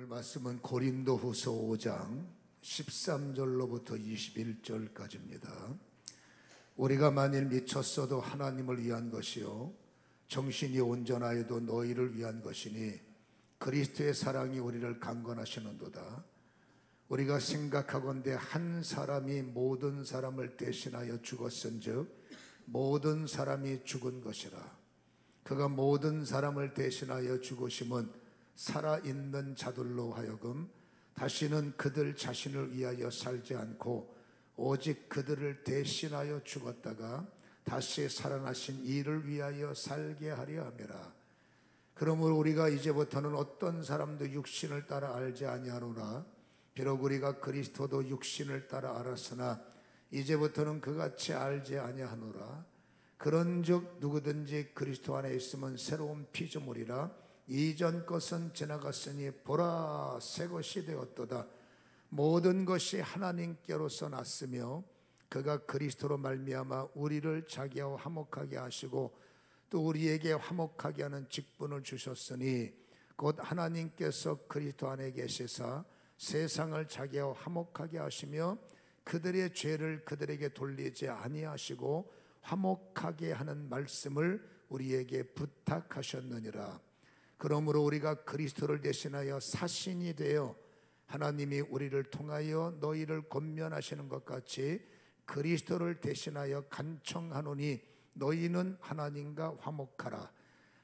오늘 말씀은 고린도후서 5장 13절로부터 21절까지입니다. 우리가 만일 미쳤어도 하나님을 위한 것이요 정신이 온전하여도 너희를 위한 것이니 그리스도의 사랑이 우리를 강건하시는도다. 우리가 생각하건대 한 사람이 모든 사람을 대신하여 죽었은즉 모든 사람이 죽은 것이라. 그가 모든 사람을 대신하여 죽으심은 살아있는 자들로 하여금 다시는 그들 자신을 위하여 살지 않고 오직 그들을 대신하여 죽었다가 다시 살아나신 이를 위하여 살게 하려 함이라. 그러므로 우리가 이제부터는 어떤 사람도 육신을 따라 알지 아니하노라. 비록 우리가 그리스도도 육신을 따라 알았으나 이제부터는 그같이 알지 아니하노라. 그런즉 누구든지 그리스도 안에 있으면 새로운 피조물이라. 이전 것은 지나갔으니 보라 새 것이 되었도다. 모든 것이 하나님께로서 났으며 그가 그리스도로 말미암아 우리를 자기와 화목하게 하시고 또 우리에게 화목하게 하는 직분을 주셨으니 곧 하나님께서 그리스도 안에 계시사 세상을 자기와 화목하게 하시며 그들의 죄를 그들에게 돌리지 아니하시고 화목하게 하는 말씀을 우리에게 부탁하셨느니라. 그러므로 우리가 그리스도를 대신하여 사신이 되어 하나님이 우리를 통하여 너희를 권면하시는 것 같이 그리스도를 대신하여 간청하노니 너희는 하나님과 화목하라.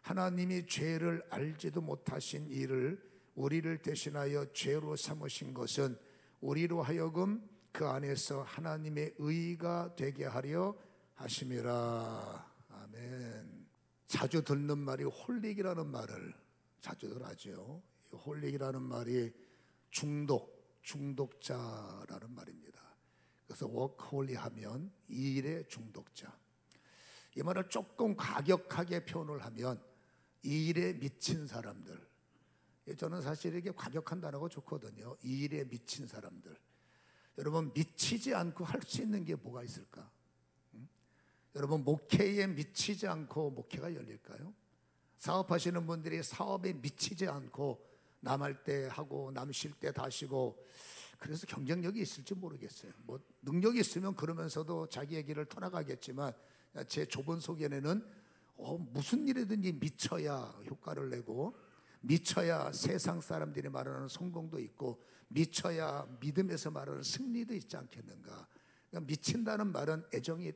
하나님이 죄를 알지도 못하신 이를 우리를 대신하여 죄로 삼으신 것은 우리로 하여금 그 안에서 하나님의 의가 되게 하려 하심이라. 아멘. 자주 듣는 말이 홀릭이라는 말을 자주들 하죠. 홀릭이라는 말이 중독자라는 말입니다. 그래서 워크홀리 하면 이 일의 중독자. 이 말을 조금 과격하게 표현을 하면 이 일에 미친 사람들. 저는 사실 이게 과격한 단어가 좋거든요. 이 일에 미친 사람들. 여러분, 미치지 않고 할 수 있는 게 뭐가 있을까? 여러분, 목회에 미치지 않고 목회가 열릴까요? 사업하시는 분들이 사업에 미치지 않고 남 할 때 하고 남 쉴 때 다 쉬고 그래서 경쟁력이 있을지 모르겠어요. 뭐 능력이 있으면 그러면서도 자기의 길을 터나가겠지만 제 좁은 소견에는 무슨 일이든지 미쳐야 효과를 내고 미쳐야 세상 사람들이 말하는 성공도 있고 미쳐야 믿음에서 말하는 승리도 있지 않겠는가. 그러니까 미친다는 말은 애정이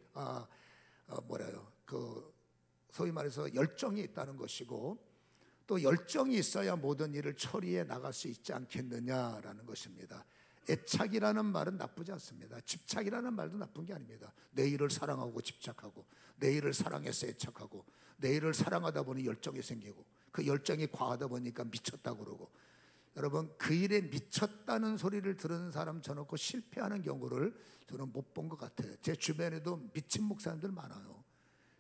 소위 말해서 열정이 있다는 것이고 또 열정이 있어야 모든 일을 처리해 나갈 수 있지 않겠느냐라는 것입니다. 애착이라는 말은 나쁘지 않습니다. 집착이라는 말도 나쁜 게 아닙니다. 내 일을 사랑하고 집착하고 내 일을 사랑해서 애착하고 내 일을 사랑하다 보니 열정이 생기고 그 열정이 과하다 보니까 미쳤다고 그러고. 여러분, 그 일에 미쳤다는 소리를 들은 사람 쳐놓고 실패하는 경우를 저는 못 본 것 같아요. 제 주변에도 미친 목사님들 많아요.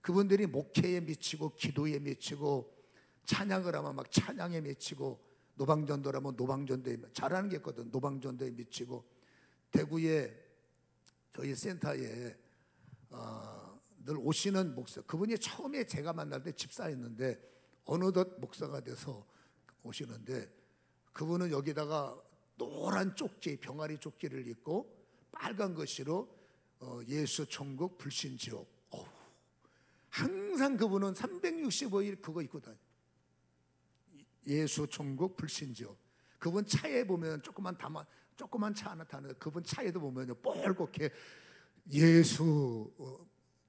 그분들이 목회에 미치고 기도에 미치고 찬양을 하면 막 찬양에 미치고 노방전도라면 노방전도에 잘하는 게 있거든. 노방전도에 미치고 대구에 저희 센터에 늘 오시는 목사, 그분이 처음에 제가 만날 때 집사였는데 어느덧 목사가 돼서 오시는데 그분은 여기다가 노란 쪽지, 병아리 쪽지를 입고 빨간 글씨로 예수 천국 불신 지옥. 항상 그분은 365일 그거 입고 다녀요. 예수 천국 불신 지옥. 그분 차에 보면 조그만 차 하나 타는데 그분 차에도 보면 뻘겋게 예수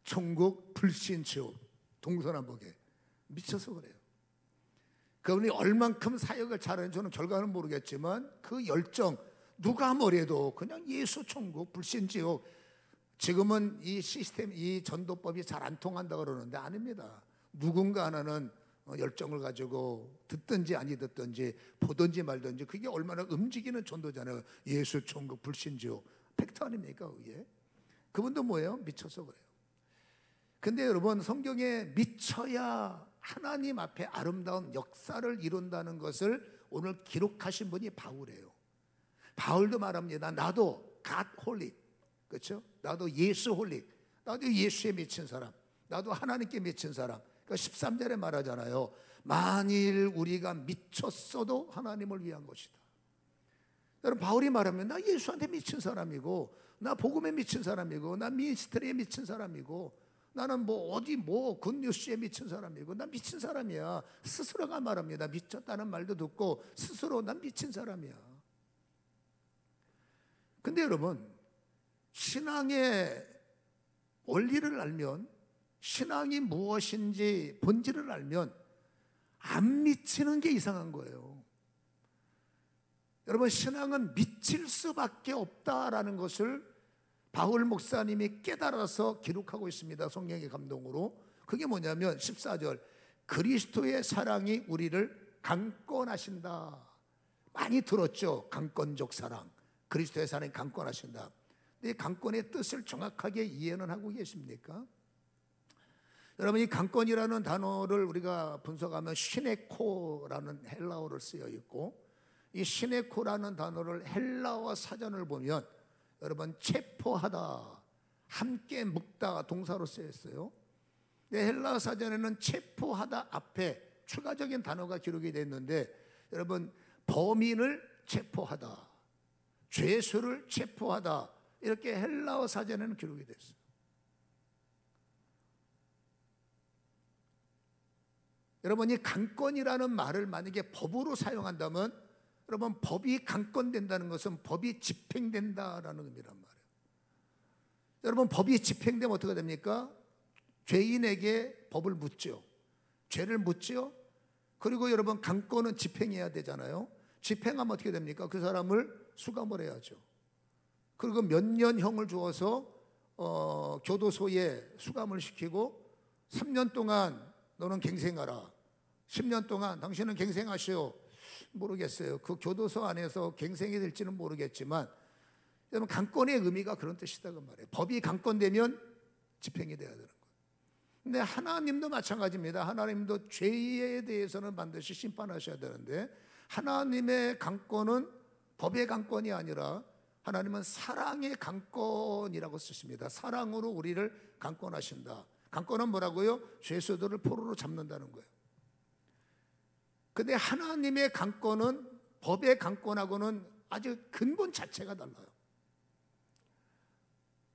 천국 불신 지옥 동서남북에 미쳐서 그래요. 그분이 얼만큼 사역을 잘하는지 저는 결과는 모르겠지만 그 열정, 누가 뭐래도 그냥 예수 천국 불신 지옥. 지금은 이 시스템, 이 전도법이 잘 안 통한다 그러는데 아닙니다. 누군가 하나는 열정을 가지고 듣든지 아니 듣든지 보든지 말든지 그게 얼마나 움직이는 전도잖아요. 예수 천국 불신 지옥. 팩트 아닙니까 그게? 그분도 뭐예요? 미쳐서 그래요. 근데 여러분, 성경에 미쳐야 하나님 앞에 아름다운 역사를 이룬다는 것을 오늘 기록하신 분이 바울이에요. 바울도 말합니다. 나도 God 홀릭, 그렇죠? 나도 예수 홀릭, 나도 예수에 미친 사람, 나도 하나님께 미친 사람. 그러니까 13절에 말하잖아요. 만일 우리가 미쳤어도 하나님을 위한 것이다. 여러분 바울이 말하면 나 예수한테 미친 사람이고, 나 복음에 미친 사람이고, 나 미니스트리에 미친 사람이고, 나는 뭐 어디 뭐 굿뉴스에 미친 사람이고, 나 미친 사람이야. 스스로가 말합니다. 미쳤다는 말도 듣고 스스로 난 미친 사람이야. 근데 여러분, 신앙의 원리를 알면, 신앙이 무엇인지 본질을 알면 안 미치는 게 이상한 거예요. 여러분, 신앙은 미칠 수밖에 없다라는 것을 바울 목사님이 깨달아서 기록하고 있습니다. 성령의 감동으로. 그게 뭐냐면 14절, 그리스도의 사랑이 우리를 강권하신다. 많이 들었죠? 강권적 사랑. 그리스도의 사랑이 강권하신다. 근데 이 강권의 뜻을 정확하게 이해는 하고 계십니까? 여러분, 이 강권이라는 단어를 우리가 분석하면 시네코라는 헬라어를 쓰여 있고, 이 시네코라는 단어를 헬라어 사전을 보면 여러분 체포하다, 함께 묶다 동사로 쓰여 있어요. 헬라어 사전에는 체포하다 앞에 추가적인 단어가 기록이 되어 있는데, 여러분 범인을 체포하다, 죄수를 체포하다, 이렇게 헬라어 사전에는 기록이 되어 있어요. 여러분, 이 강권이라는 말을 만약에 법으로 사용한다면, 여러분 법이 강권된다는 것은 법이 집행된다라는 의미란 말이에요. 여러분, 법이 집행되면 어떻게 됩니까? 죄인에게 법을 묻죠. 죄를 묻죠. 그리고 여러분 강권은 집행해야 되잖아요. 집행하면 어떻게 됩니까? 그 사람을 수감을 해야죠. 그리고 몇 년형을 주어서 교도소에 수감을 시키고 3년 동안 너는 갱생하라, 10년 동안 당신은 갱생하시오. 모르겠어요. 그 교도소 안에서 갱생이 될지는 모르겠지만, 여러분 강권의 의미가 그런 뜻이다 그 말이에요. 법이 강권되면 집행이 돼야 되는 거예요. 근데 하나님도 마찬가지입니다. 하나님도 죄에 대해서는 반드시 심판하셔야 되는데, 하나님의 강권은 법의 강권이 아니라 하나님은 사랑의 강권이라고 쓰십니다. 사랑으로 우리를 강권하신다. 강권은 뭐라고요? 죄수들을 포로로 잡는다는 거예요. 근데 하나님의 강권은 법의 강권하고는 아주 근본 자체가 달라요.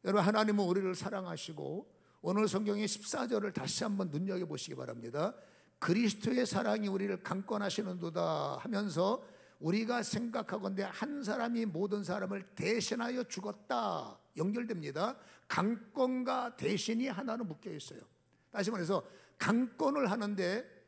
여러분, 하나님은 우리를 사랑하시고, 오늘 성경의 14절을 다시 한번 눈여겨보시기 바랍니다. 그리스도의 사랑이 우리를 강권하시는도다 하면서, 우리가 생각하건대 한 사람이 모든 사람을 대신하여 죽었다 연결됩니다. 강권과 대신이 하나로 묶여 있어요. 다시 말해서 강권을 하는데,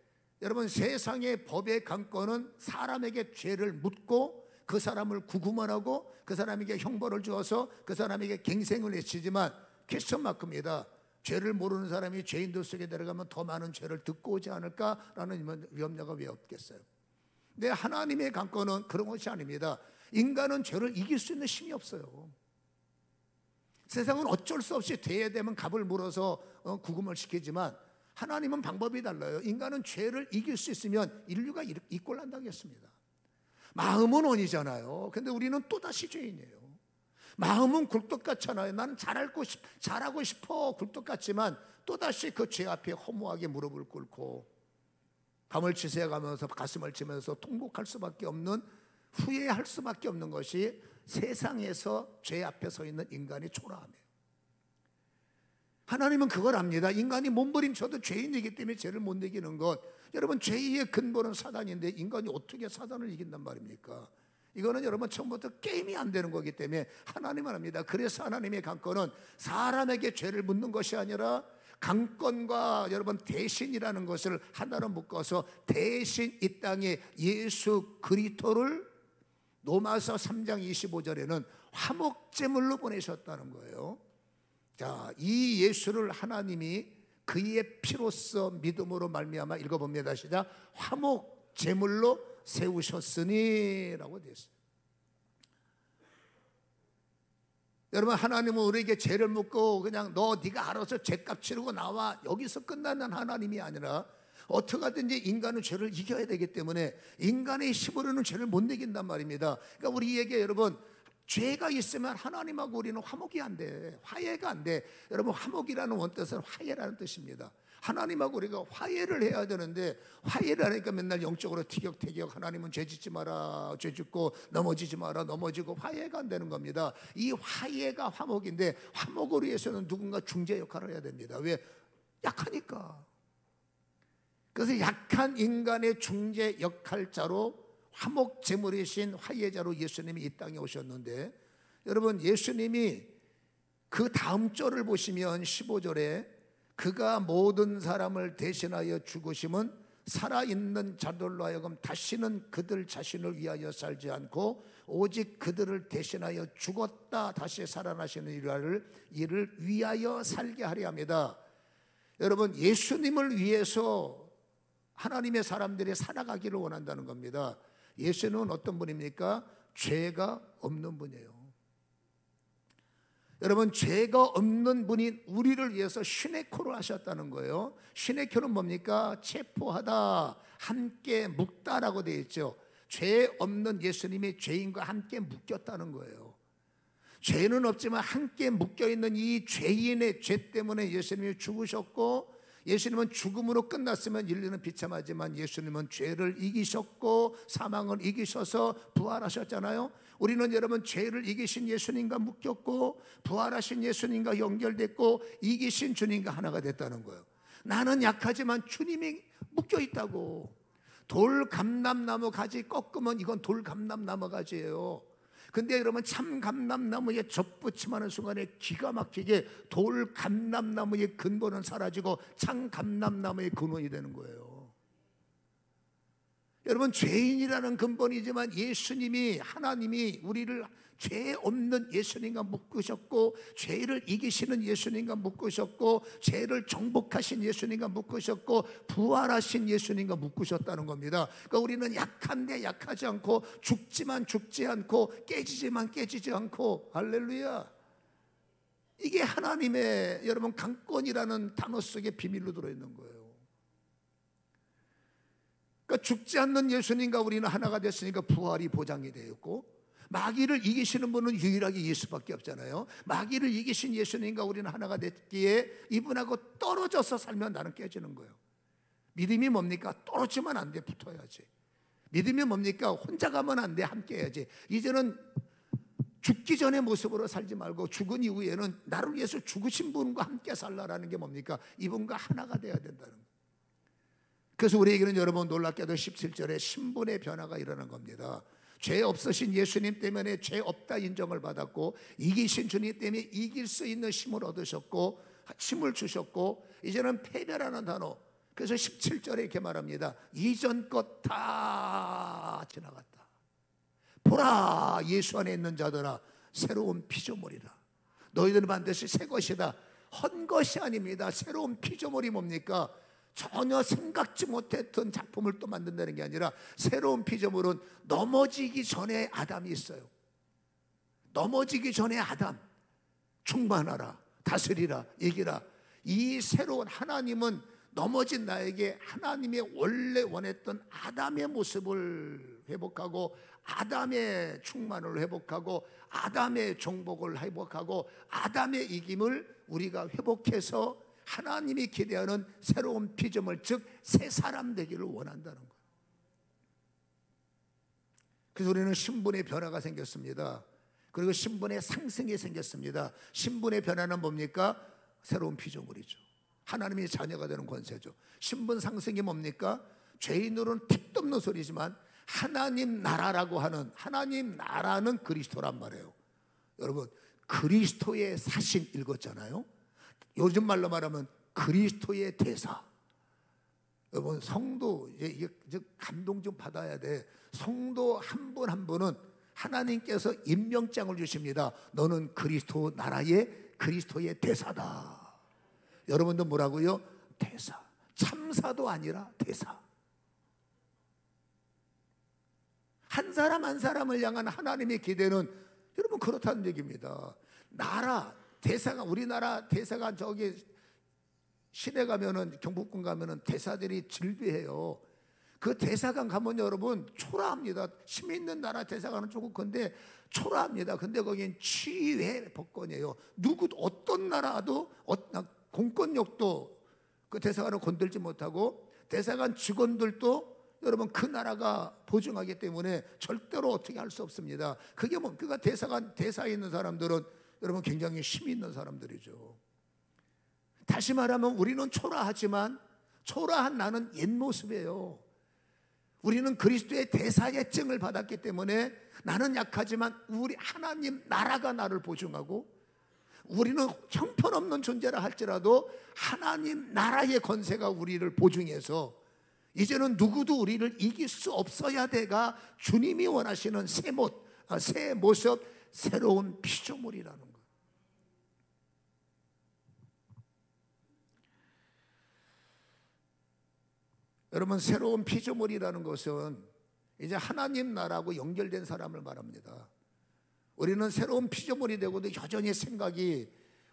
여러분 세상의 법의 강권은 사람에게 죄를 묻고 그 사람을 구금하고 그 사람에게 형벌을 주어서 그 사람에게 갱생을 내치지만, 퀘스천 마크입니다. 죄를 모르는 사람이 죄인들 속에 들어가면 더 많은 죄를 듣고 오지 않을까라는 염려가 왜 없겠어요? 근데 하나님의 강권은 그런 것이 아닙니다. 인간은 죄를 이길 수 있는 힘이 없어요. 세상은 어쩔 수 없이 죄에 대면 갑을 물어서 구금을 시키지만, 하나님은 방법이 달라요. 인간은 죄를 이길 수 있으면 인류가 이꼴난다고 했습니다. 마음은 원이잖아요. 근데 우리는 또다시 죄인이에요. 마음은 굴뚝 같잖아요. 나는 잘하고 싶어 굴뚝 같지만 또다시 그 죄 앞에 허무하게 무릎을 꿇고 밤을 지새가면서 가슴을 치면서 통곡할 수밖에 없는, 후회할 수밖에 없는 것이 세상에서 죄 앞에 서 있는 인간의 초라함이에요. 하나님은 그걸 압니다. 인간이 몸부림쳐도 죄인이기 때문에 죄를 못 이기는 것. 여러분, 죄의 근본은 사단인데 인간이 어떻게 사단을 이긴단 말입니까? 이거는 여러분 처음부터 게임이 안 되는 거기 때문에 하나님은 압니다. 그래서 하나님의 강권은 사람에게 죄를 묻는 것이 아니라 강권과 여러분 대신이라는 것을 하나로 묶어서, 대신 이 땅에 예수 그리스도를 로마서 3장 25절에는 화목제물로 보내셨다는 거예요. 자, 이 예수를 하나님이 그의 피로써 믿음으로 말미암아, 읽어봅니다. 시작. 화목 제물로 세우셨으니 라고 되어 있어요. 여러분, 하나님은 우리에게 죄를 묻고 그냥 네가 알아서 죄값 치르고 나와, 여기서 끝나는 하나님이 아니라 어떻게 하든지 인간은 죄를 이겨야 되기 때문에 인간의 힘으로는 죄를 못 이긴단 말입니다. 그러니까 우리에게 여러분, 죄가 있으면 하나님하고 우리는 화목이 안 돼. 화해가 안 돼. 여러분, 화목이라는 원뜻은 화해라는 뜻입니다. 하나님하고 우리가 화해를 해야 되는데, 화해를 하니까 맨날 영적으로 티격태격, 하나님은 죄 짓지 마라, 죄 짓고 넘어지지 마라, 넘어지고, 화해가 안 되는 겁니다. 이 화해가 화목인데, 화목을 위해서는 누군가 중재 역할을 해야 됩니다. 왜? 약하니까. 그래서 약한 인간의 중재 역할자로, 화목 제물이신 화해자로 예수님이 이 땅에 오셨는데, 여러분, 예수님이 그 다음 절을 보시면 15절에 그가 모든 사람을 대신하여 죽으심은 살아있는 자들로 하여금 다시는 그들 자신을 위하여 살지 않고 오직 그들을 대신하여 죽었다 다시 살아나시는 이를 위하여 살게 하려 합니다. 여러분, 예수님을 위해서 하나님의 사람들이 살아가기를 원한다는 겁니다. 예수는 어떤 분입니까? 죄가 없는 분이에요. 여러분, 죄가 없는 분이 우리를 위해서 시내코를 하셨다는 거예요. 시내코는 뭡니까? 체포하다, 함께 묶다라고 되어 있죠. 죄 없는 예수님이 죄인과 함께 묶였다는 거예요. 죄는 없지만 함께 묶여있는 이 죄인의 죄 때문에 예수님이 죽으셨고, 예수님은 죽음으로 끝났으면 인류는 비참하지만 예수님은 죄를 이기셨고 사망을 이기셔서 부활하셨잖아요. 우리는 여러분 죄를 이기신 예수님과 묶였고 부활하신 예수님과 연결됐고 이기신 주님과 하나가 됐다는 거예요. 나는 약하지만 주님이 묶여있다고. 돌 감람나무 가지 꺾으면 이건 돌 감람나무 가지예요. 근데 여러분, 참 감람나무에 접붙임하는 순간에 기가 막히게 돌 감람나무의 근본은 사라지고 참 감람나무의 근원이 되는 거예요. 여러분, 죄인이라는 근본이지만 예수님이, 하나님이 우리를 죄 없는 예수님과 묶으셨고 죄를 이기시는 예수님과 묶으셨고 죄를 정복하신 예수님과 묶으셨고 부활하신 예수님과 묶으셨다는 겁니다. 그러니까 우리는 약한데 약하지 않고 죽지만 죽지 않고 깨지지만 깨지지 않고, 할렐루야. 이게 하나님의 여러분 강권이라는 단어 속에 비밀로 들어있는 거예요. 그러니까 죽지 않는 예수님과 우리는 하나가 됐으니까 부활이 보장이 되었고, 마귀를 이기시는 분은 유일하게 예수밖에 없잖아요. 마귀를 이기신 예수님과 우리는 하나가 됐기에 이분하고 떨어져서 살면 나는 깨지는 거예요. 믿음이 뭡니까? 떨어지면 안 돼, 붙어야지. 믿음이 뭡니까? 혼자 가면 안 돼, 함께 해야지. 이제는 죽기 전의 모습으로 살지 말고 죽은 이후에는 나를 위해서 죽으신 분과 함께 살라라는 게 뭡니까? 이분과 하나가 돼야 된다는 거예요. 그래서 우리에게는 여러분 놀랍게도 17절에 신분의 변화가 일어난 겁니다. 죄 없으신 예수님 때문에 죄 없다 인정을 받았고 이기신 주님 때문에 이길 수 있는 힘을 얻으셨고 힘을 주셨고 이제는 패배라는 단어. 그래서 17절에 이렇게 말합니다. 이전 것 다 지나갔다. 보라, 예수 안에 있는 자들아, 새로운 피조물이라. 너희들은 반드시 새 것이다. 헛 것이 아닙니다. 새로운 피조물이 뭡니까? 전혀 생각지 못했던 작품을 또 만든다는 게 아니라 새로운 피조물은 넘어지기 전에 아담이 있어요. 넘어지기 전에 아담, 충만하라, 다스리라, 이기라. 이 새로운 하나님은 넘어진 나에게 하나님의 원래 원했던 아담의 모습을 회복하고 아담의 충만을 회복하고 아담의 정복을 회복하고 아담의 이김을 우리가 회복해서 하나님이 기대하는 새로운 피조물, 즉 새 사람 되기를 원한다는 거예요. 그래서 우리는 신분의 변화가 생겼습니다. 그리고 신분의 상승이 생겼습니다. 신분의 변화는 뭡니까? 새로운 피조물이죠. 하나님의 자녀가 되는 권세죠. 신분 상승이 뭡니까? 죄인으로는 택도 없는 소리지만 하나님 나라라고 하는, 하나님 나라는 그리스도란 말이에요. 여러분, 그리스도의 사신 읽었잖아요. 요즘 말로 말하면 그리스도의 대사. 여러분, 성도 이게 감동 좀 받아야 돼. 성도 한 분 한 분은 하나님께서 임명장을 주십니다. 너는 그리스도 나라의 그리스도의 대사다. 여러분도 뭐라고요? 대사. 참사도 아니라 대사. 한 사람 한 사람을 향한 하나님의 기대는 여러분 그렇다는 얘기입니다. 나라 대사가, 우리나라 대사가 저기 시내 가면은, 경복궁 가면은 대사들이 질비해요. 그 대사관 가면 여러분 초라합니다. 힘 있는 나라 대사관은 조금 큰데 초라합니다. 근데 거긴 치외 법권이에요. 누구 어떤 나라도 공권력도 그 대사관을 건들지 못하고 대사관 직원들도 여러분 그 나라가 보증하기 때문에 절대로 어떻게 할 수 없습니다. 그게 뭐 그가 대사에 있는 사람들은 여러분 굉장히 힘이 있는 사람들이죠. 다시 말하면 우리는 초라하지만 초라한 나는 옛 모습이에요. 우리는 그리스도의 대사예증을 받았기 때문에 나는 약하지만 우리 하나님 나라가 나를 보증하고, 우리는 형편없는 존재라 할지라도 하나님 나라의 권세가 우리를 보증해서 이제는 누구도 우리를 이길 수 없어야 돼가 주님이 원하시는 새 모습, 새로운 피조물이라는 거예요. 여러분, 새로운 피조물이라는 것은 이제 하나님 나라하고 연결된 사람을 말합니다. 우리는 새로운 피조물이 되고도 여전히 생각이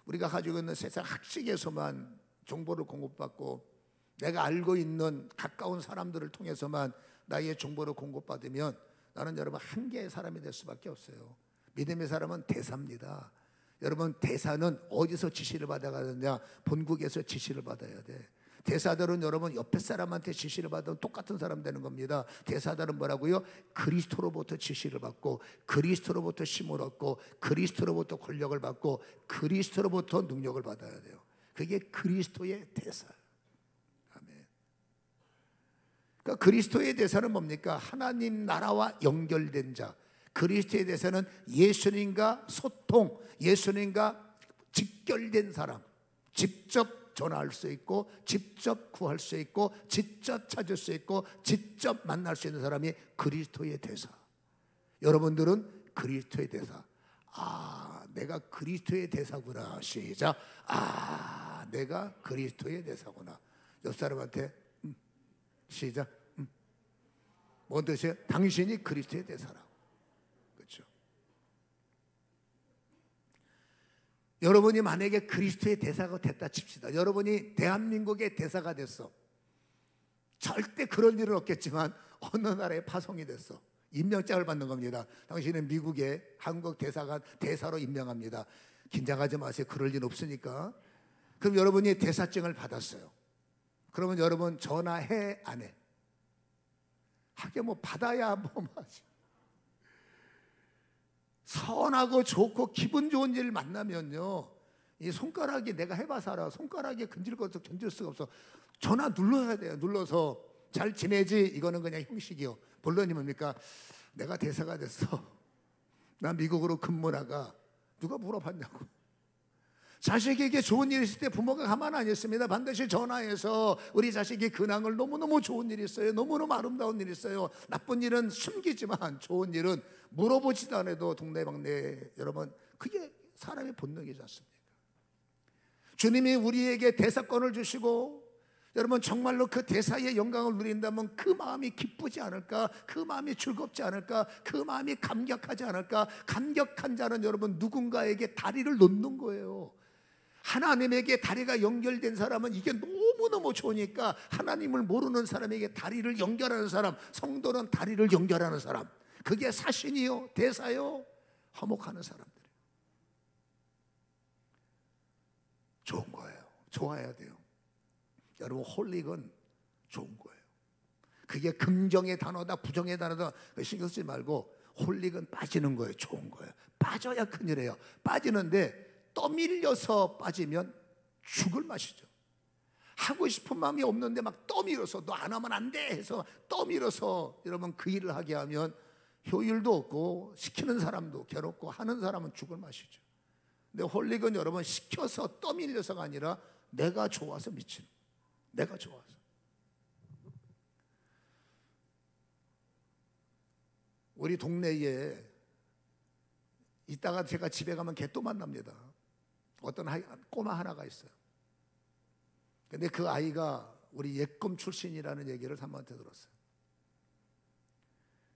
우리가 가지고 있는 세상 학식에서만 정보를 공급받고 내가 알고 있는 가까운 사람들을 통해서만 나의 정보를 공급받으면 나는 여러분 한계의 사람이 될 수밖에 없어요. 믿음의 사람은 대사입니다. 여러분, 대사는 어디서 지시를 받아가느냐? 본국에서 지시를 받아야 돼. 대사들은 여러분 옆에 사람한테 지시를 받으면 똑같은 사람 되는 겁니다. 대사들은 뭐라고요? 그리스도로부터 지시를 받고, 그리스도로부터 힘을 얻고, 그리스도로부터 권력을 받고, 그리스도로부터 능력을 받아야 돼요. 그게 그리스도의 대사예요. 아멘. 그러니까 그리스도의 대사는 뭡니까? 하나님 나라와 연결된 자. 그리스도의 대사는 예수님과 소통, 예수님과 직결된 사람. 직접 전화할 수 있고, 직접 구할 수 있고, 직접 찾을 수 있고, 직접 만날 수 있는 사람이 그리스도의 대사. 여러분들은 그리스도의 대사. 아, 내가 그리스도의 대사구나. 시작. 아, 내가 그리스도의 대사구나. 옆 사람한테 시작. 뭔 뜻이에요? 당신이 그리스도의 대사라고. 그렇죠? 여러분이 만약에 그리스도의 대사가 됐다 칩시다. 여러분이 대한민국의 대사가 됐어. 절대 그런 일은 없겠지만 어느 나라에 파송이 됐어. 임명장을 받는 겁니다. 당신은 미국의 한국 대사로 임명합니다. 긴장하지 마세요. 그럴 일 없으니까. 그럼 여러분이 대사증을 받았어요. 그러면 여러분 전화해 안 해? 하게 뭐 받아야 뭐 하지. 선하고 좋고 기분 좋은 일을 만나면요, 이 손가락이, 내가 해봐서 알아, 손가락이 견딜 수가 없어. 전화 눌러야 돼요. 눌러서 잘 지내지? 이거는 그냥 형식이요. 본론이 뭡니까? 내가 대사가 됐어. 나 미국으로 근무 나가. 누가 물어봤냐고. 자식에게 좋은 일이 있을 때 부모가 가만 안 있습니다. 반드시 전화해서 우리 자식이 근황을, 너무너무 좋은 일이 있어요, 너무너무 아름다운 일이 있어요, 나쁜 일은 숨기지만 좋은 일은 물어보지도 않아도 동네방네. 여러분, 그게 사람의 본능이지 않습니까? 주님이 우리에게 대사권을 주시고 여러분 정말로 그 대사의 영광을 누린다면 그 마음이 기쁘지 않을까? 그 마음이 즐겁지 않을까? 그 마음이 감격하지 않을까? 감격한 자는 여러분 누군가에게 다리를 놓는 거예요. 하나님에게 다리가 연결된 사람은 이게 너무너무 좋으니까 하나님을 모르는 사람에게 다리를 연결하는 사람, 성도는 다리를 연결하는 사람, 그게 사신이요 대사요 화목하는 사람들이에요. 좋은 거예요. 좋아야 돼요. 여러분, 홀릭은 좋은 거예요. 그게 긍정의 단어다 부정의 단어다 신경 쓰지 말고 홀릭은 빠지는 거예요. 좋은 거예요. 빠져야 큰일이에요. 빠지는데 떠밀려서 빠지면 죽을 맛이죠. 하고 싶은 마음이 없는데 막 떠밀어서 너 안 하면 안 돼 해서 떠밀어서 여러분 그 일을 하게 하면 효율도 없고 시키는 사람도 괴롭고 하는 사람은 죽을 맛이죠. 근데 홀릭은 여러분 시켜서 떠밀려서가 아니라 내가 좋아서 미치는 거예요. 내가 좋아서. 우리 동네에 이따가 제가 집에 가면 걔 또 만납니다. 어떤 꼬마 하나가 있어요. 근데 그 아이가 우리 예금 출신이라는 얘기를 사모한테 들었어요.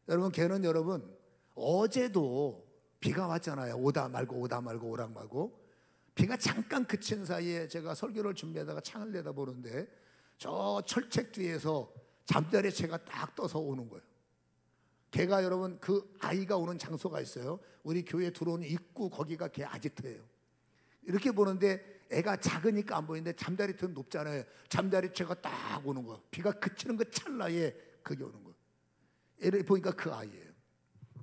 여러분, 걔는 여러분 어제도 비가 왔잖아요. 오다 말고 오락 말고. 비가 잠깐 그친 사이에 제가 설교를 준비하다가 창을 내다보는데 저 철책 뒤에서 잠자리채가 딱 떠서 오는 거예요. 걔가 여러분 그 아이가 오는 장소가 있어요. 우리 교회 들어오는 입구 거기가 걔 아지트예요. 이렇게 보는데 애가 작으니까 안 보이는데 잠자리터는 높잖아요. 잠자리채가 딱 오는 거, 비가 그치는 그 찰나에 그게 오는 거. 애를 보니까 그 아이예요.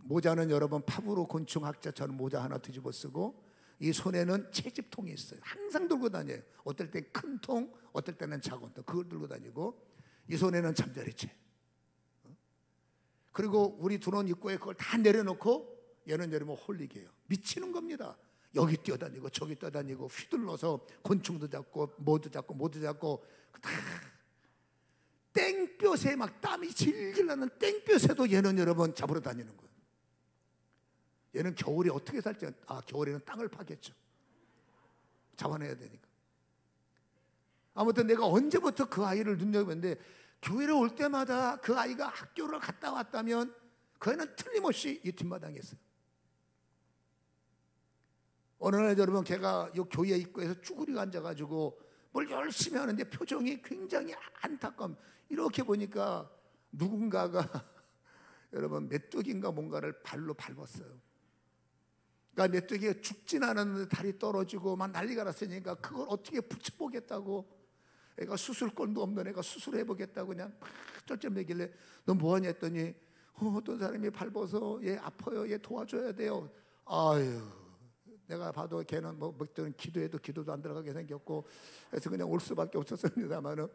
모자는 여러분 파브로 곤충학자처럼 모자 하나 뒤집어 쓰고, 이 손에는 채집통이 있어요. 항상 들고 다녀요. 어떨 때 큰 통, 어떨 때는 작은 통, 그걸 들고 다니고, 이 손에는 잠자리채. 그리고 우리 두론 입구에 그걸 다 내려놓고 얘는 여러분 홀릭이에요. 미치는 겁니다. 여기 뛰어다니고 저기 뛰어다니고 휘둘러서 곤충도 잡고 뭐도 잡고 다 땡볕에 막 땀이 질질 나는 땡볕에도 얘는 여러분 잡으러 다니는 거예요. 얘는 겨울에 어떻게 살지? 겨울에는 땅을 파겠죠. 잡아내야 되니까. 아무튼 내가 언제부터 그 아이를 눈여겨봤는데, 교회를 올 때마다 그 아이가 학교를 갔다 왔다면 그 애는 틀림없이 이 뒷마당에 있어요. 어느 날 여러분 걔가 이 교회 입구에서 쭈그리고 앉아가지고 뭘 열심히 하는데 표정이 굉장히 안타까움. 이렇게 보니까 누군가가 여러분 메뚜기인가 뭔가를 발로 밟았어요. 그러니까 메뚜기가 죽진 않았는데 다리 떨어지고 막 난리가 났으니까 그걸 어떻게 붙여보겠다고, 애가 수술권도 없는 애가 수술해보겠다고 그냥 막 쩔쩔매길래 너 뭐하냐 했더니 어떤 사람이 밟아서 얘 아파요, 얘 도와줘야 돼요. 아유, 내가 봐도 걔는 뭐 먹던 기도해도 기도도 안 들어가게 생겼고, 그래서 그냥 올 수밖에 없었습니다만은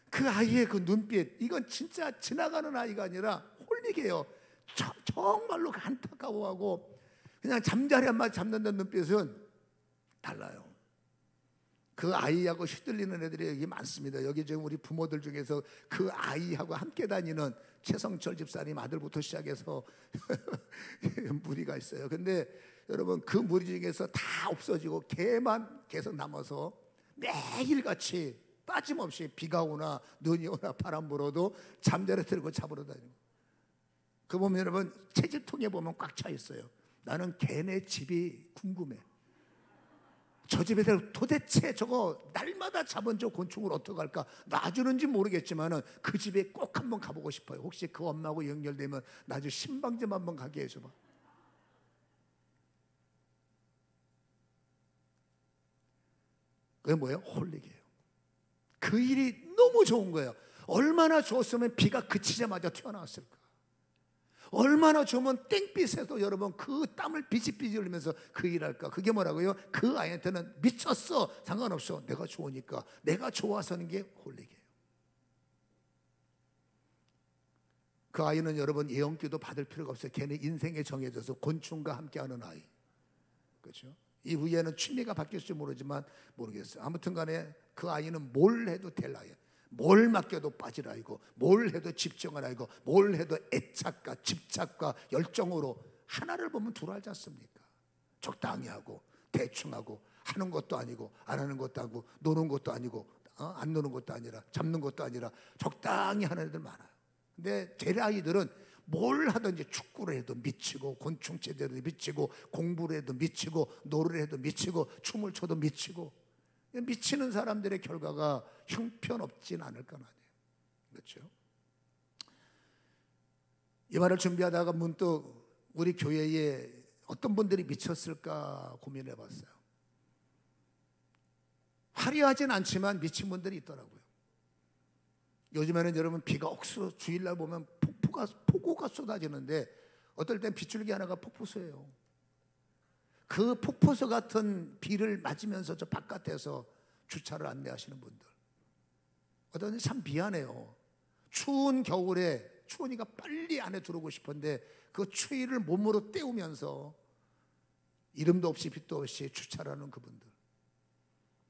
그 아이의 그 눈빛, 이건 진짜 지나가는 아이가 아니라 홀릭이에요. 정말로 안타까워하고 그냥 잠자리 한 마디 잡는다는 눈빛은 달라요. 그 아이하고 휘둘리는 애들이 여기 많습니다. 여기 지금 우리 부모들 중에서 그 아이하고 함께 다니는 최성철 집사님 아들부터 시작해서 무리가 있어요. 근데 여러분 그 무리 중에서 다 없어지고 걔만 계속 남아서 매일같이 빠짐없이 비가 오나 눈이 오나 바람 불어도 잠자리 들고 잡으러 다니고, 그 보면 여러분 채집통에 보면 꽉 차 있어요. 나는 걔네 집이 궁금해. 저 집에서 도대체 저거 날마다 잡은 저 곤충을 어떻게 할까? 놔주는지 모르겠지만은 그 집에 꼭 한번 가보고 싶어요. 혹시 그 엄마하고 연결되면 나중에 신방 좀 한번 가게 해줘봐. 그게 뭐예요? 홀릭이에요. 그 일이 너무 좋은 거예요. 얼마나 좋았으면 비가 그치자마자 튀어나왔을까? 얼마나 좋으면 땡빛에도 여러분 그 땀을 비질비질 흘리면서 그 일할까? 그게 뭐라고요? 그 아이한테는 미쳤어, 상관없어, 내가 좋으니까, 내가 좋아서 하는 게 홀릭이에요. 그 아이는 여러분 예언기도 받을 필요가 없어요. 걔는 인생에 정해져서 곤충과 함께하는 아이, 그렇죠? 이후에는 취미가 바뀔지 모르지만 모르겠어요. 아무튼 간에 그 아이는 뭘 해도 될 아이예요. 뭘 맡겨도 빠질 아이고, 뭘 해도 집중할 아이고, 뭘 해도 애착과 집착과 열정으로, 하나를 보면 둘 알지 않습니까? 적당히 하고 대충 하고, 하는 것도 아니고 안 하는 것도 아니고, 노는 것도 아니고 안 노는 것도 아니라, 잡는 것도 아니라 적당히 하는 애들 많아요. 근데 제 아이들은 뭘 하든지, 축구를 해도 미치고, 곤충체대로 미치고, 공부를 해도 미치고, 노래를 해도 미치고, 춤을 춰도 미치고, 미치는 사람들의 결과가 형편없진 않을 건 아니에요. 그렇죠? 이 말을 준비하다가 문득 우리 교회에 어떤 분들이 미쳤을까 고민해 봤어요. 화려하진 않지만 미친 분들이 있더라고요. 요즘에는 여러분 비가 억수로, 주일날 보면 폭우가 쏟아지는데 어떨 땐 빗줄기 하나가 폭포수예요. 그 폭포수 같은 비를 맞으면서 저 바깥에서 주차를 안내하시는 분들, 어떤 땐 참 미안해요. 추운 겨울에 추우니까 빨리 안에 들어오고 싶은데 그 추위를 몸으로 때우면서 이름도 없이 빛도 없이 주차를 하는 그분들.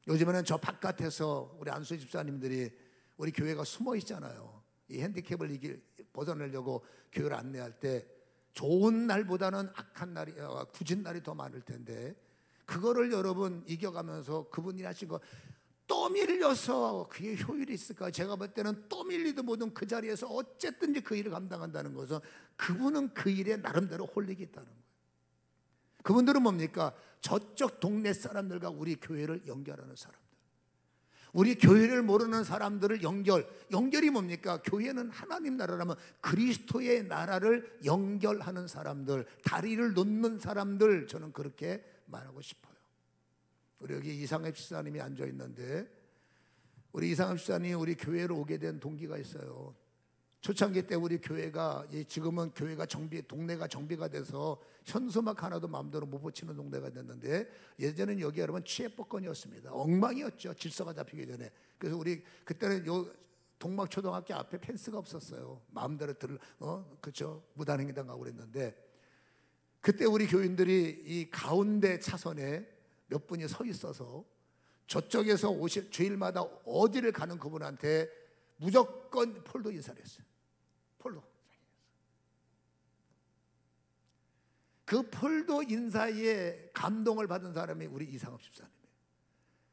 요즘에는 저 바깥에서 우리 안수 집사님들이 우리 교회가 숨어 있잖아요. 이 핸디캡을 벗어내려고 교회를 안내할 때 좋은 날보다는 악한 날이, 굳은 날이 더 많을 텐데, 그거를 여러분 이겨가면서 그분이 하신 거 또 밀려서 그게 효율이 있을까? 제가 볼 때는 또 밀리든 뭐든 그 자리에서 어쨌든지 그 일을 감당한다는 것은 그분은 그 일에 나름대로 홀릭이 있다는 거예요. 그분들은 뭡니까? 저쪽 동네 사람들과 우리 교회를 연결하는 사람들, 우리 교회를 모르는 사람들을 연결이 뭡니까? 교회는 하나님 나라라면 그리스도의 나라를 연결하는 사람들, 다리를 놓는 사람들, 저는 그렇게 말하고 싶어요. 우리 여기 이상엽 집사님이 앉아 있는데, 우리 이상엽 집사님이 우리 교회로 오게 된 동기가 있어요. 초창기 때 우리 교회가, 지금은 교회가 동네가 정비가 돼서 현수막 하나도 마음대로 못 붙이는 동네가 됐는데, 예전에는 여기 여러분 취해법권이었습니다. 엉망이었죠, 질서가 잡히기 전에. 그래서 우리 그때는 요 동막초등학교 앞에 펜스가 없었어요. 마음대로 그렇죠, 무단횡단하고 그랬는데, 그때 우리 교인들이 이 가운데 차선에 몇 분이 서 있어서 저쪽에서 주일마다 어디를 가는 그분한테 무조건 폴도 인사를 했어요. 폴도. 그 폴도 인사에 감동을 받은 사람이 우리 이상엽 집사님이에요.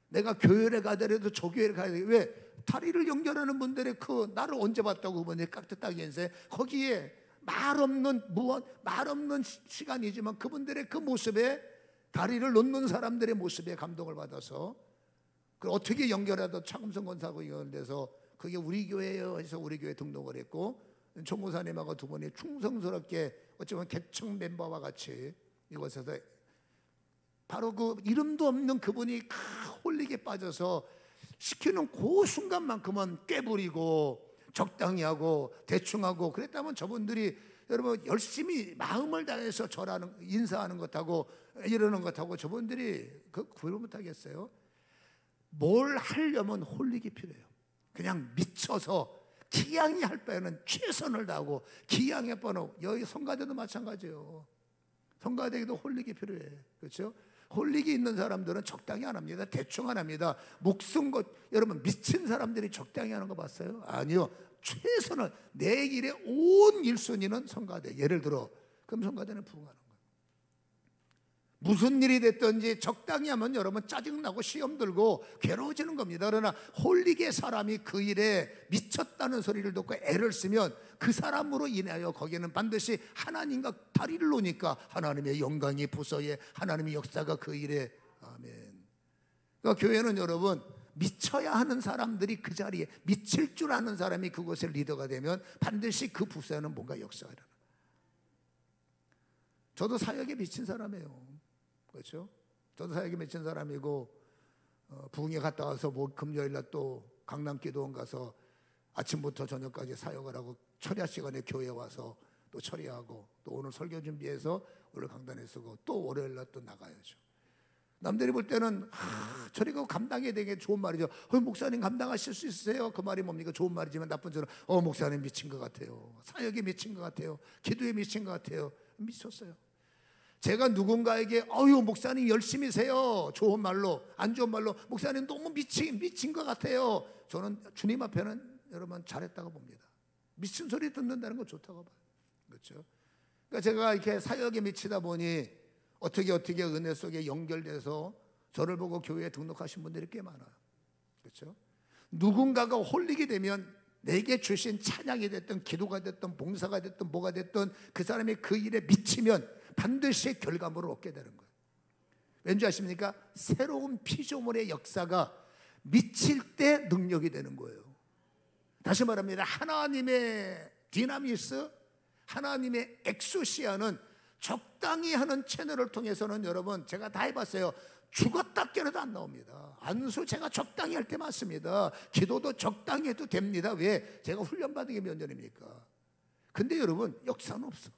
내가 교회를 가더라도 저 교회를 가야 돼. 왜? 다리를 연결하는 분들의 그 나를 언제 봤다고 그분이 깍듯하게 인사해. 거기에 말 없는 시간이지만 그분들의 그 모습에, 다리를 놓는 사람들의 모습에 감동을 받아서, 그 어떻게 연결해도 차금성 권사하고 연결돼서 그게 우리 교회예요 해서 우리 교회 등록을 했고, 총무사님하고 두 분이 충성스럽게 어쩌면 개척 멤버와 같이 이곳에서 바로 그 이름도 없는 그분이 홀릭에 빠져서 시키는 그 순간만큼은 꾀부리고 적당히 하고 대충 하고 그랬다면, 저분들이 여러분 열심히 마음을 다해서 절하는, 인사하는 것하고 이러는 것하고 저분들이 그 구별 못하겠어요. 뭘 하려면 홀릭이 필요해요. 그냥 미쳐서 기양이 할 바에는 최선을 다하고, 기양의 번호, 여기 성가대도 마찬가지예요. 성가대에도 홀릭이 필요해. 그렇죠? 홀릭이 있는 사람들은 적당히 안 합니다. 대충 안 합니다. 여러분 미친 사람들이 적당히 하는 거 봤어요? 아니요. 최선을, 내 길의 온 1순위는 성가대. 예를 들어 그럼 성가대는 부응하는 거예요. 무슨 일이 됐든지 적당히 하면 여러분 짜증나고 시험 들고 괴로워지는 겁니다. 그러나 홀릭의 사람이 그 일에 미쳤다는 소리를 듣고 애를 쓰면 그 사람으로 인하여 거기는 반드시 하나님과 다리를 놓으니까 하나님의 영광이 부서에, 하나님의 역사가 그 일에. 아멘. 그러니까 교회는 여러분 미쳐야 하는 사람들이 그 자리에, 미칠 줄 아는 사람이 그곳의 리더가 되면 반드시 그 부서에는 뭔가 역사가 일어나. 저도 사역에 미친 사람이에요. 그렇죠? 저도 사역에 미친 사람이고, 부흥에 갔다 와서 금요일날 또 강남 기도원 가서 아침부터 저녁까지 사역을 하고, 철야 시간에 교회 와서 또 철야하고, 또 오늘 설교 준비해서 오늘 강단에 쓰고, 또 월요일날 또 나가야죠. 남들이 볼 때는 저리가 감당이 되게 좋은 말이죠. 목사님 감당하실 수 있으세요? 그 말이 뭡니까? 좋은 말이지만 나쁜 점은 목사님 미친 것 같아요. 사역에 미친 것 같아요. 기도에 미친 것 같아요. 미쳤어요. 제가 누군가에게 목사님 열심히세요, 좋은 말로, 안 좋은 말로 목사님 너무 미친 것 같아요, 저는 주님 앞에는 여러분 잘했다고 봅니다. 미친 소리 듣는다는 거 좋다고 봐요. 그렇죠? 그러니까 제가 이렇게 사역에 미치다 보니 어떻게 은혜 속에 연결돼서 저를 보고 교회에 등록하신 분들이 꽤 많아요. 그렇죠? 누군가가 홀리게 되면 내게 주신 찬양이 됐든 기도가 됐든 봉사가 됐든 뭐가 됐든 그 사람이 그 일에 미치면 반드시 결과물을 얻게 되는 거예요. 왠지 아십니까? 새로운 피조물의 역사가 미칠 때 능력이 되는 거예요. 다시 말합니다. 하나님의 디나미스, 하나님의 엑소시아는 적당히 하는 채널을 통해서는 여러분 제가 다 해봤어요. 죽었다 깨어나도 안 나옵니다. 안수 제가 적당히 할 때 맞습니다. 기도도 적당히 해도 됩니다. 왜? 제가 훈련받은 게 몇 년입니까? 근데 여러분 역사는 없어.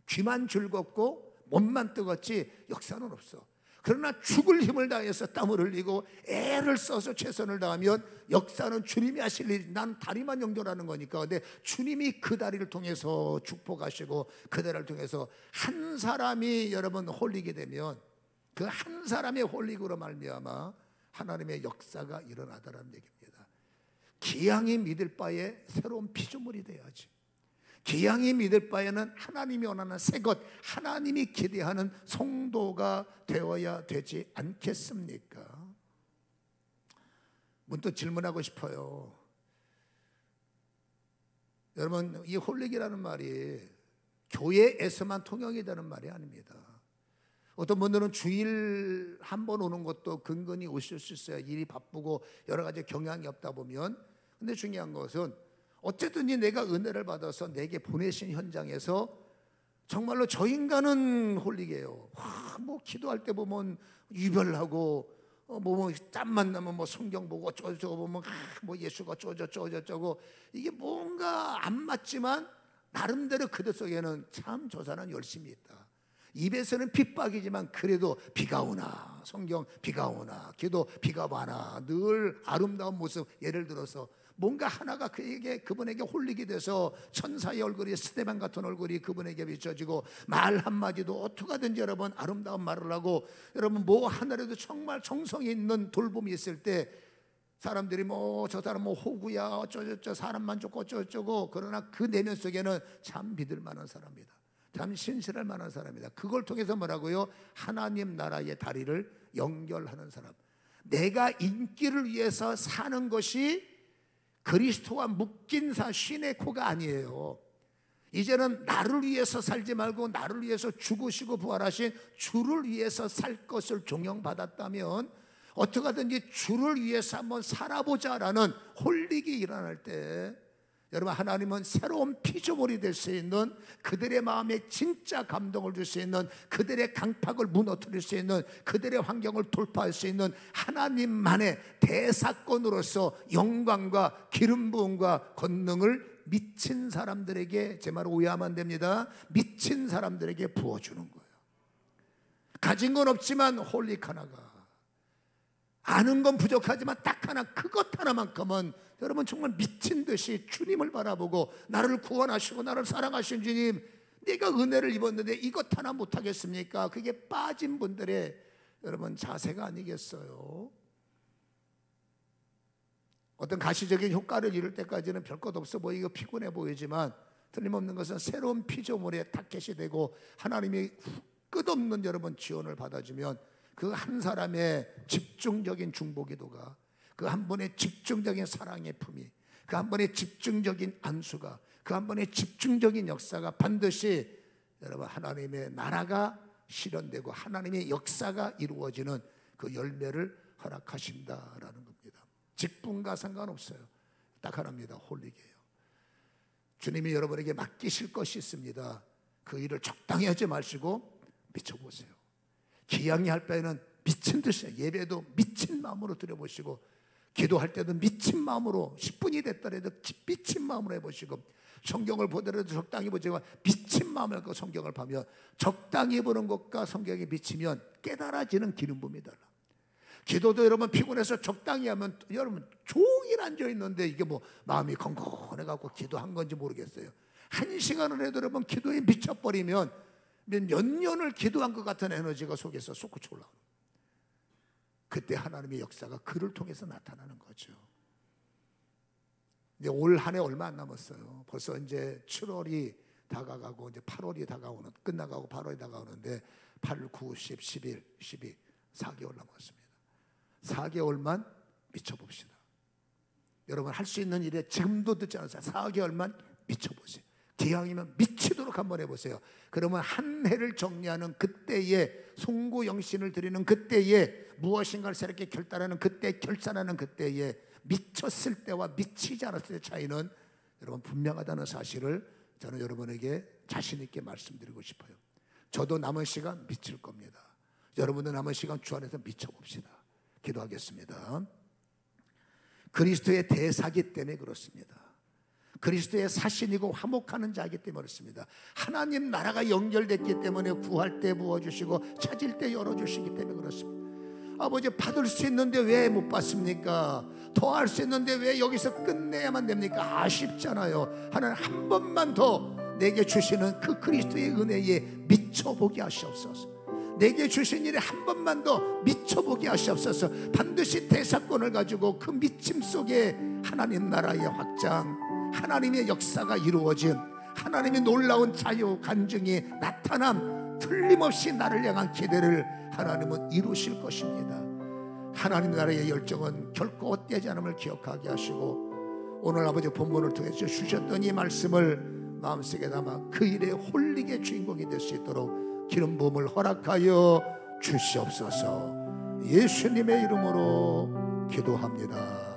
귀만 즐겁고 몸만 뜨겁지 역사는 없어. 그러나 죽을 힘을 다해서 땀을 흘리고 애를 써서 최선을 다하면 역사는 주님이 하실 일, 난 다리만 연결하는 거니까. 근데 주님이 그 다리를 통해서 축복하시고 그 다리를 통해서 한 사람이 여러분 홀리게 되면 그 한 사람의 홀릭으로 말미암아 하나님의 역사가 일어나더라는 얘기입니다. 기양이 믿을 바에 새로운 피조물이 돼야지. 기양이 믿을 바에는 하나님이 원하는 새것, 하나님이 기대하는 성도가 되어야 되지 않겠습니까? 문득 질문하고 싶어요. 여러분, 이 홀릭이라는 말이 교회에서만 통용이 되는 말이 아닙니다. 어떤 분들은 주일 한 번 오는 것도 근근히 오실 수 있어요. 일이 바쁘고 여러 가지 경향이 없다 보면. 근데 중요한 것은 어쨌든지 내가 은혜를 받아서 내게 보내신 현장에서 정말로 저 인간은 홀릭이에요. 뭐 기도할 때 보면 유별하고 땀만 나면 성경 보고 저거 보면 예수가 저거 이게 뭔가 안 맞지만 나름대로 그들 속에는 참 저 사람 열심히 있다. 입에서는 핍박이지만 그래도 비가 오나 성경 비가 오나 기도 비가 와나 늘 아름다운 모습. 예를 들어서 뭔가 하나가 그분에게 홀리게 돼서 천사의 얼굴이 스데반 같은 얼굴이 그분에게 비춰지고 말 한마디도 어떻게 하든지 여러분 아름다운 말을 하고 여러분 뭐 하나라도 정말 정성이 있는 돌봄이 있을 때 사람들이 저 사람 호구야 어쩌저쩌 사람만 좋고 어쩌고저쩌고 그러나 그 내면 속에는 참 믿을 만한 사람이다. 참 신실할 만한 사람이다. 그걸 통해서 뭐라고요? 하나님 나라의 다리를 연결하는 사람. 내가 인기를 위해서 사는 것이 그리스도와 묶인 신의 코가 아니에요. 이제는 나를 위해서 살지 말고 나를 위해서 죽으시고 부활하신 주를 위해서 살 것을 종용받았다면 어떻게 하든지 주를 위해서 한번 살아보자라는 홀릭이 일어날 때 여러분 하나님은 새로운 피조물이 될 수 있는 그들의 마음에 진짜 감동을 줄 수 있는 그들의 강팍을 무너뜨릴 수 있는 그들의 환경을 돌파할 수 있는 하나님만의 대사건으로서 영광과 기름 부음과 권능을 미친 사람들에게 제 말 오해하면 안 됩니다. 미친 사람들에게 부어주는 거예요. 가진 건 없지만 홀릭 하나가 아는 건 부족하지만 딱 하나 그것 하나만큼은 여러분 정말 미친 듯이 주님을 바라보고 나를 구원하시고 나를 사랑하신 주님 내가 은혜를 입었는데 이것 하나 못하겠습니까? 그게 빠진 분들의 여러분 자세가 아니겠어요? 어떤 가시적인 효과를 이룰 때까지는 별 것 없어 보이고 피곤해 보이지만 틀림없는 것은 새로운 피조물의 타켓이 되고 하나님이 끝없는 여러분 지원을 받아주면 그 한 사람의 집중적인 중보기도가 그 한 번의 집중적인 사랑의 품이 그 한 번의 집중적인 안수가 그 한 번의 집중적인 역사가 반드시 여러분 하나님의 나라가 실현되고 하나님의 역사가 이루어지는 그 열매를 허락하신다라는 겁니다. 직분과 상관없어요. 딱 하나입니다. 홀릭이에요. 주님이 여러분에게 맡기실 것이 있습니다. 그 일을 적당히 하지 마시고 미쳐보세요. 기양이 할 바에는 미친 듯이 예배도 미친 마음으로 드려보시고 기도할 때도 미친 마음으로 10분이 됐더라도 미친 마음으로 해보시고 성경을 보더라도 적당히 보지만 미친 마음을 갖고 성경을 보면 적당히 보는 것과 성경에 미치면 깨달아지는 기름 부음이 달라. 기도도 여러분 피곤해서 적당히 하면 여러분 종일 앉아있는데 이게 마음이 건건해갖고 기도한 건지 모르겠어요. 1시간을 해도 여러분 기도에 미쳐버리면 몇 년을 기도한 것 같은 에너지가 속에서 솟구쳐 올라오는 거예요. 그때 하나님의 역사가 그를 통해서 나타나는 거죠. 이제 올 한 해 얼마 안 남았어요. 벌써 이제 7월이 다가가고 이제 8월이 다가오는 끝나가고 8월이 다가오는데 8, 9, 10, 11, 12 4개월 남았습니다. 4개월만 미쳐봅시다. 여러분 할 수 있는 일에 지금도 듣지 않으세요. 4개월만 미쳐보세요. 기왕이면 미치도록 한번 해보세요. 그러면 한 해를 정리하는 그때에 송구영신을 드리는 그때에 무엇인가를 새롭게 결단하는 그때 결산하는 그때에 미쳤을 때와 미치지 않았을 때의 차이는 여러분 분명하다는 사실을 저는 여러분에게 자신 있게 말씀드리고 싶어요. 저도 남은 시간 미칠 겁니다. 여러분도 남은 시간 주 안에서 미쳐봅시다. 기도하겠습니다. 그리스도의 대사기 때문에 그렇습니다. 그리스도의 사신이고 화목하는 자이기 때문에 그렇습니다. 하나님 나라가 연결됐기 때문에 구할 때 부어주시고 찾을 때 열어주시기 때문에 그렇습니다. 아버지 받을 수 있는데 왜 못 받습니까? 더 할 수 있는데 왜 여기서 끝내야만 됩니까? 아쉽잖아요. 하나님 한 번만 더 내게 주시는 그 그리스도의 은혜에 미쳐보게 하시옵소서. 내게 주신 일에 한 번만 더 미쳐보게 하시옵소서. 반드시 대사건을 가지고 그 미침 속에 하나님 나라의 확장, 하나님의 역사가 이루어진 하나님의 놀라운 자유 간증이 나타남 틀림없이 나를 향한 기대를 하나님은 이루실 것입니다. 하나님 나라의 열정은 결코 헛되지 않음을 기억하게 하시고 오늘 아버지 본문을 통해서 주셨던 이 말씀을 마음속에 담아 그 일의 홀릭의 주인공이 될 수 있도록 기름 부음을 허락하여 주시옵소서. 예수님의 이름으로 기도합니다.